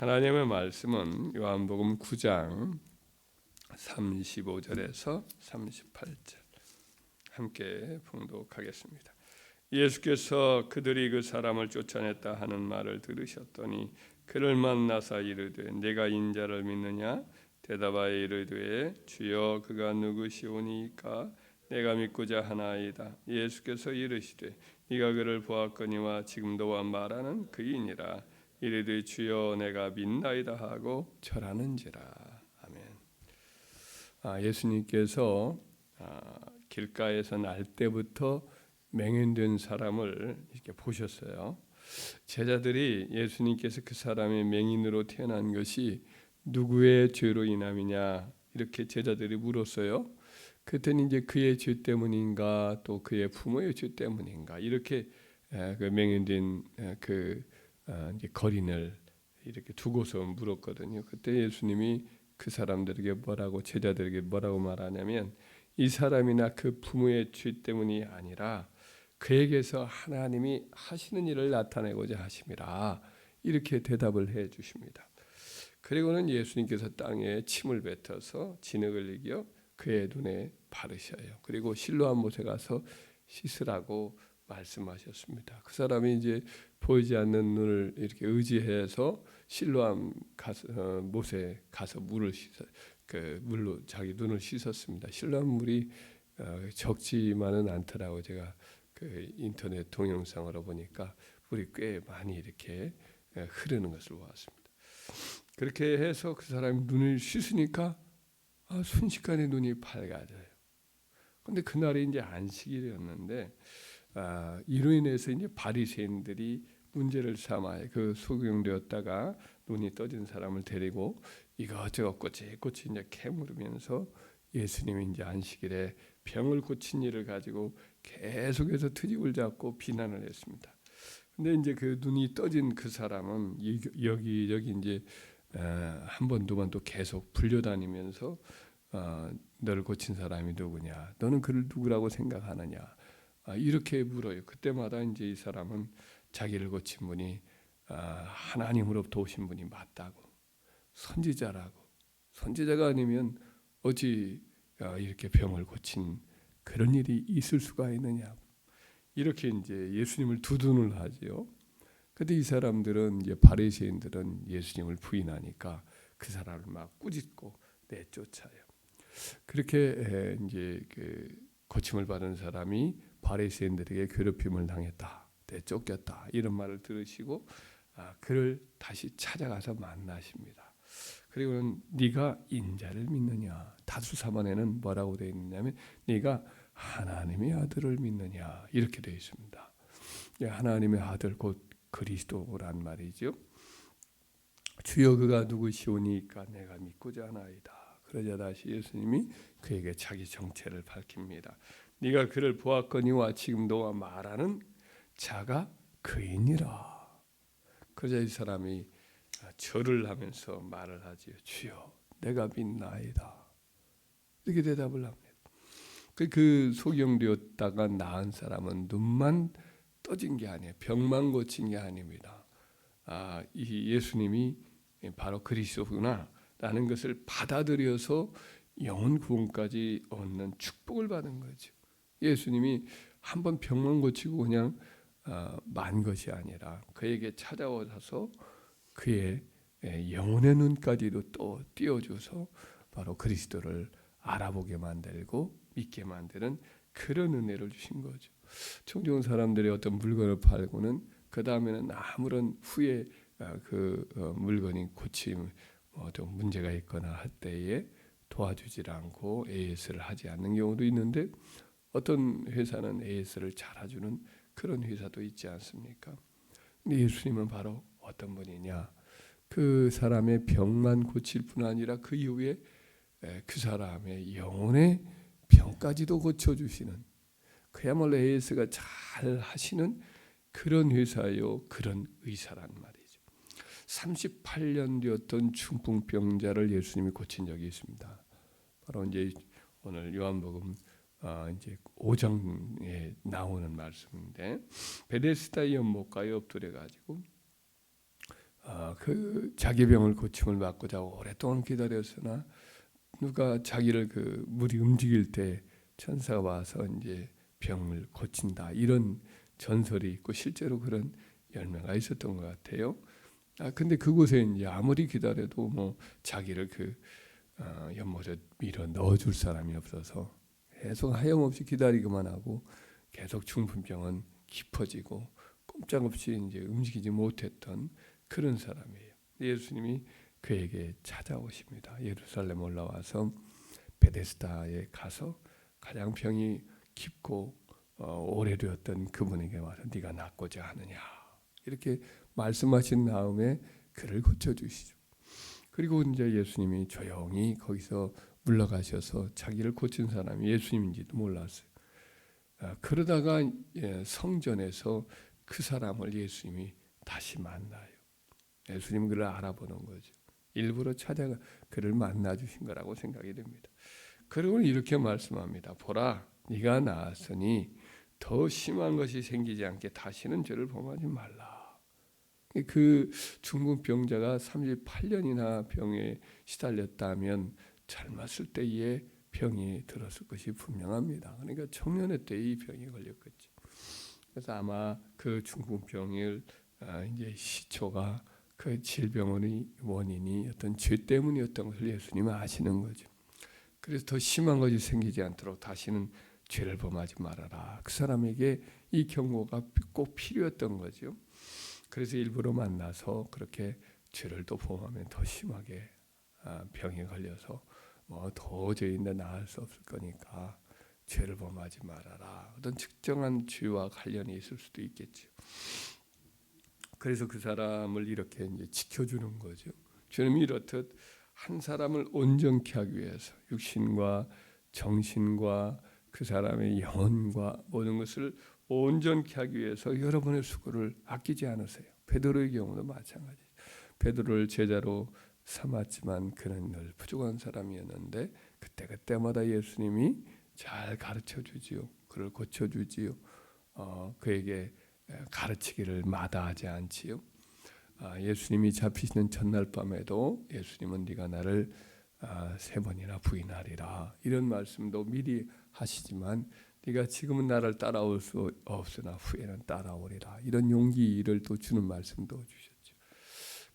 하나님의 말씀은 요한복음 9장 35절에서 38절 함께 봉독하겠습니다. 예수께서 그들이 그 사람을 쫓아냈다 하는 말을 들으셨더니 그를 만나사 이르되 내가 인자를 믿느냐? 대답하여 이르되 주여 그가 누구시오니까 내가 믿고자 하나이다. 예수께서 이르시되 네가 그를 보았거니와 지금 너와 말하는 그이니라. 이르되 주여 내가 믿나이다 하고 절하는지라. 아멘. 예수님께서 길가에서 날 때부터 맹인된 사람을 이렇게 보셨어요. 제자들이 예수님께서 그 사람이 맹인으로 태어난 것이 누구의 죄로 인함이냐 이렇게 제자들이 물었어요. 그랬더니 이제 그의 죄 때문인가 또 그의 부모의 죄 때문인가 이렇게 그 맹인된 그 이제 거린을 이렇게 두고서 물었거든요. 그때 예수님이 그 사람들에게 제자들에게 뭐라고 말하냐면 이 사람이나 그 부모의 죄 때문이 아니라 그에게서 하나님이 하시는 일을 나타내고자 하심이라 이렇게 대답을 해 주십니다. 그리고는 예수님께서 땅에 침을 뱉어서 진흙을 이겨 그의 눈에 바르셔요. 그리고 실로암 못에 가서 씻으라고 말씀하셨습니다. 그 사람이 이제 보이지 않는 눈을 이렇게 의지해서 실로암 못에 가서 물로 자기 눈을 씻었습니다. 실로암 물이 적지만은 않더라고. 제가 그 인터넷 동영상으로 보니까 물이 꽤 많이 이렇게 흐르는 것을 보았습니다. 그렇게 해서 그 사람이 눈을 씻으니까 순식간에 눈이 밝아져요. 근데 그날이 이제 안식일이었는데 이로 인해서 이제 바리새인들이 문제를 삼아요. 그 소경되었다가 눈이 떠진 사람을 데리고 이것저것 꼬치꼬치 이제 캐물으면서 예수님이 이제 안식일에 병을 고친 일을 가지고 계속해서 트집을 잡고 비난을 했습니다. 근데 이제 그 눈이 떠진 그 사람은 여기저기 이제 한 번 두 번 또 계속 불려다니면서 너를 고친 사람이 누구냐? 너는 그를 누구라고 생각하느냐? 이렇게 물어요. 그때마다 이제 이 사람은 자기를 고친 분이 하나님으로부터 오신 분이 맞다고, 선지자라고, 선지자가 아니면 어찌 이렇게 병을 고친 그런 일이 있을 수가 있느냐? 이렇게 이제 예수님을 두둔을 하지요. 근데 이 사람들은 이제 바리새인들은 예수님을 부인하니까 그 사람을 막 꾸짖고 내쫓아요. 그렇게 이제 그 고침을 받은 사람이 바리새인들에게 괴롭힘을 당했다, 내쫓겼다 이런 말을 들으시고 그를 다시 찾아가서 만나십니다. 그리고는 네가 인자를 믿느냐? 다수사반에는 뭐라고 되어 있느냐면 네가 하나님의 아들을 믿느냐 이렇게 되어 있습니다. 하나님의 아들 곧 그리스도란 말이죠. 주여 그가 누구시오니까 내가 믿고자 하나이다. 그러자 다시 예수님이 그에게 자기 정체를 밝힙니다. 네가 그를 보았거니와 지금 너와 말하는 자가 그이니라. 그러자 이 사람이 절을 하면서 말을 하지요. 주여 내가 믿나이다. 이렇게 대답을 합니다. 그 소경되었다가 나은 사람은 눈만 떠진 게 아니에요. 병만 고친 게 아닙니다. 이 예수님이 바로 그리스도구나 라는 것을 받아들여서 영혼 구원까지 얻는 축복을 받은 거죠. 예수님이 한번 병만 고치고 그냥 만 것이 아니라 그에게 찾아와서 그의 영혼의 눈까지도 또 띄워줘서 바로 그리스도를 알아보게 만들고 믿게 만드는 그런 은혜를 주신 거죠. 청중 사람들이 어떤 물건을 팔고는 그 다음에는 아무런 후에 그 물건이 고침 좀 문제가 있거나 할 때에 도와주질 않고 AS를 하지 않는 경우도 있는데 어떤 회사는 AS를 잘해주는 그런 회사도 있지 않습니까? 근데 예수님은 바로 어떤 분이냐? 그 사람의 병만 고칠 뿐 아니라 그 이후에 그 사람의 영혼의 병까지도 고쳐주시는 그야말로 AS가 잘 하시는 그런 회사요, 그런 의사란 말이죠. 38년 되었던 중풍병자를 예수님이 고친 적이 있습니다. 바로 이제 오늘 요한복음 이제 5장에 나오는 말씀인데 베데스다 연못가에 엎드려 가지고 그 자기 병을 고침을 받고자 오랫동안 기다렸으나 누가 자기를 그 물이 움직일 때 천사가 와서 이제 병을 고친다 이런 전설이 있고 실제로 그런 열매가 있었던 것 같아요. 근데 그곳에 이제 아무리 기다려도 뭐 자기를 그 연못에 밀어 넣어줄 사람이 없어서 계속 하염없이 기다리기만 하고 계속 중풍병은 깊어지고 꼼짝없이 이제 움직이지 못했던 그런 사람이에요. 예수님이 그에게 찾아오십니다. 예루살렘 올라와서 베데스다에 가서 가장 병이 깊고 오래되었던 그분에게 와서 네가 낫고자 하느냐 이렇게 말씀하신 다음에 그를 고쳐주시죠. 그리고 이제 예수님이 조용히 거기서 물러가셔서 자기를 고친 사람이 예수님인지도 몰랐어요. 그러다가 성전에서 그 사람을 예수님이 다시 만나요. 예수님 그를 알아보는 거죠. 일부러 찾아가 그를 만나 주신 거라고 생각이 됩니다. 그리고 이렇게 말씀합니다. 보라, 네가 나았으니 더 심한 것이 생기지 않게 다시는 죄를 범하지 말라. 그 중풍병자가 38년이나 병에 시달렸다면 젊었을 때에 병이 들었을 것이 분명합니다. 그러니까 청년의 때 이 병이 걸렸겠죠. 그래서 아마 그 중풍병을 이제 시초가 그 질병의 원인이 어떤 죄 때문이었던 것을 예수님은 아시는 거죠. 그래서 더 심한 것이 생기지 않도록 다시는 죄를 범하지 말아라. 그 사람에게 이 경고가 꼭 필요했던 거죠. 그래서 일부러 만나서 그렇게 죄를 또 범하면 더 심하게 병에 걸려서 뭐 도저히 나을 수 없을 거니까 죄를 범하지 말아라. 어떤 특정한 죄와 관련이 있을 수도 있겠죠. 그래서 그 사람을 이렇게 이제 지켜주는 거죠. 주님이 이렇듯 한 사람을 온전케 하기 위해서 육신과 정신과 그 사람의 영혼과 모든 것을 온전케 하기 위해서 여러분의 수고를 아끼지 않으세요. 베드로의 경우도 마찬가지. 베드로를 제자로 삼았지만 그는 늘 부족한 사람이었는데 그때마다 예수님이 잘 가르쳐 주지요. 그를 고쳐 주지요. 그에게 가르치기를 마다하지 않지요. 예수님이 잡히시는 전날 밤에도 예수님은 네가 나를 3번이나 부인하리라 이런 말씀도 미리 하시지만 네가 지금은 나를 따라올 수 없으나 후에는 따라오리라 이런 용기를 또 주는 말씀도 주셨죠.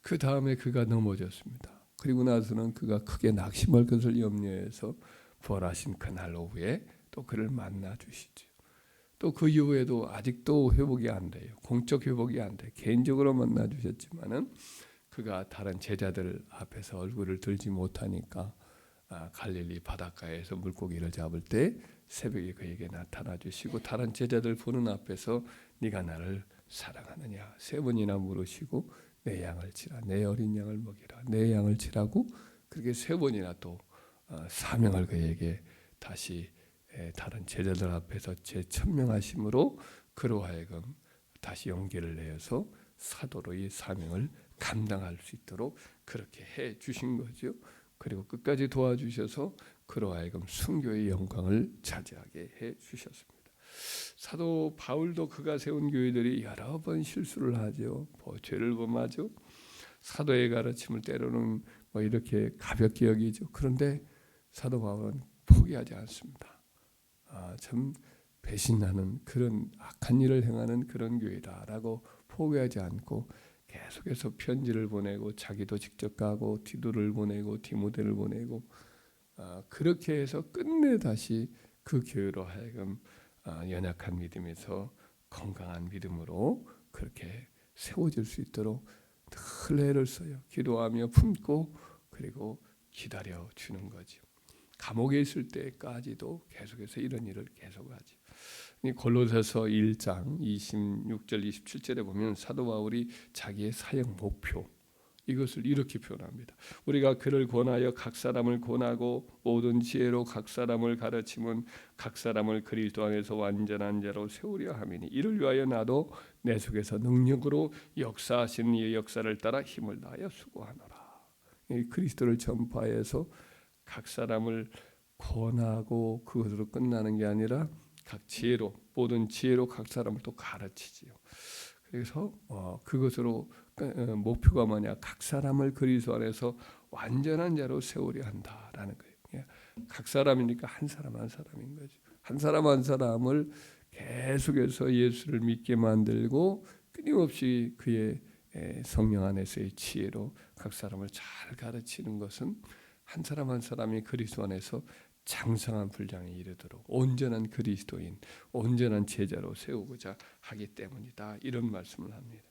그 다음에 그가 넘어졌습니다. 그리고 나서는 그가 크게 낙심할 것을 염려해서 부활하신 그날 오후에 또 그를 만나 주시죠. 또 그 이후에도 아직도 회복이 안 돼요. 공적 회복이 안 돼. 개인적으로 만나 주셨지만은 그가 다른 제자들 앞에서 얼굴을 들지 못하니까 갈릴리 바닷가에서 물고기를 잡을 때 새벽에 그에게 나타나 주시고 다른 제자들 보는 앞에서 네가 나를 사랑하느냐 3번이나 물으시고 내 양을 치라 내 어린 양을 먹이라 내 양을 치라고 그렇게 3번이나 또 사명을 그에게 다시 다른 제자들 앞에서 재천명하심으로 그로 하여금 다시 용기를 내어서 사도로 이 사명을 감당할 수 있도록 그렇게 해 주신 거죠. 그리고 끝까지 도와주셔서 그로 하여금 순교의 영광을 차지하게 해 주셨습니다. 사도 바울도 그가 세운 교회들이 여러 번 실수를 하죠. 죄를 범하죠. 사도의 가르침을 때로는 뭐 이렇게 가볍게 여기죠. 그런데 사도 바울은 포기하지 않습니다. 참 배신하는 그런 악한 일을 행하는 그런 교회다라고 포기하지 않고 계속해서 편지를 보내고 자기도 직접 가고 디도를 보내고 디모데를 보내고 그렇게 해서 끝내 다시 그 교회로 하여금 연약한 믿음에서 건강한 믿음으로 그렇게 세워질 수 있도록 늘 애를 써요. 기도하며 품고 그리고 기다려 주는 거죠. 감옥에 있을 때까지도 계속해서 이런 일을 계속하죠. 골로새서 1장 26절 27절에 보면 사도 바울이 자기의 사역 목표 이것을 이렇게 표현합니다. 우리가 그를 권하여 각 사람을 권하고 모든 지혜로 각 사람을 가르치면 각 사람을 그리스도 안에서 완전한 자로 세우려 함이니 이를 위하여 나도 내 속에서 능력으로 역사하시는 이의 역사를 따라 힘을 다하여 수고하노라. 그리스도를 전파해서 각 사람을 권하고 그것으로 끝나는 게 아니라 각 지혜로 모든 지혜로 각 사람을 또 가르치지요. 그래서 그것으로 목표가 뭐냐? 각 사람을 그리스도 안에서 완전한 자로 세우려 한다라는 거예요. 각 사람이니까 한 사람 한 사람인 거죠. 한 사람 한 사람을 계속해서 예수를 믿게 만들고 끊임없이 그의 성령 안에서의 지혜로 각 사람을 잘 가르치는 것은 한 사람 한 사람이 그리스도 안에서 장성한 분량에 이르도록 온전한 그리스도인, 온전한 제자로 세우고자 하기 때문이다. 이런 말씀을 합니다.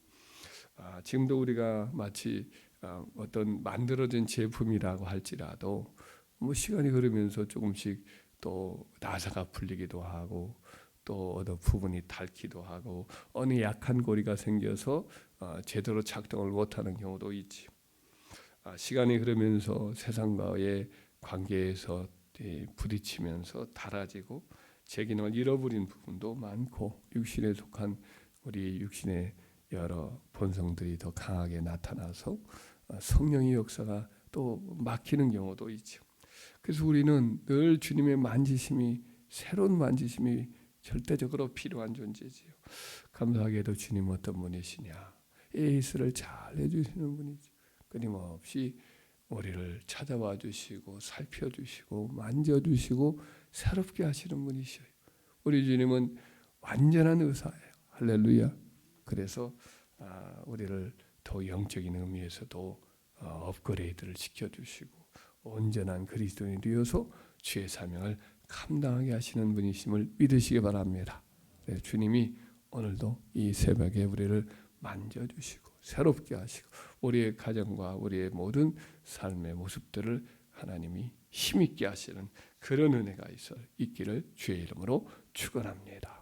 지금도 우리가 마치 어떤 만들어진 제품이라고 할지라도 뭐 시간이 흐르면서 조금씩 또 나사가 풀리기도 하고 또 어느 부분이 닳기도 하고 어느 약한 고리가 생겨서 제대로 작동을 못하는 경우도 있지. 시간이 흐르면서 세상과의 관계에서 부딪히면서 닳아지고 제 기능을 잃어버린 부분도 많고 육신에 속한 우리 육신의 여러 본성들이 더 강하게 나타나서 성령의 역사가 또 막히는 경우도 있죠. 그래서 우리는 늘 주님의 만지심이 새로운 만지심이 절대적으로 필요한 존재지요. 감사하게도 주님 어떤 분이시냐? 에이스를 잘 해주시는 분이죠. 끊임없이 우리를 찾아와 주시고 살펴주시고 만져주시고 새롭게 하시는 분이셔요. 우리 주님은 완전한 의사예요. 할렐루야. 그래서 우리를 더 영적인 의미에서도 업그레이드를 시켜주시고 온전한 그리스도인이 되어서 주의 사명을 감당하게 하시는 분이심을 믿으시기 바랍니다. 네, 주님이 오늘도 이 새벽에 우리를 만져주시고 새롭게 하시고 우리의 가정과 우리의 모든 삶의 모습들을 하나님이 힘있게 하시는 그런 은혜가 있기를 주의 이름으로 축원합니다.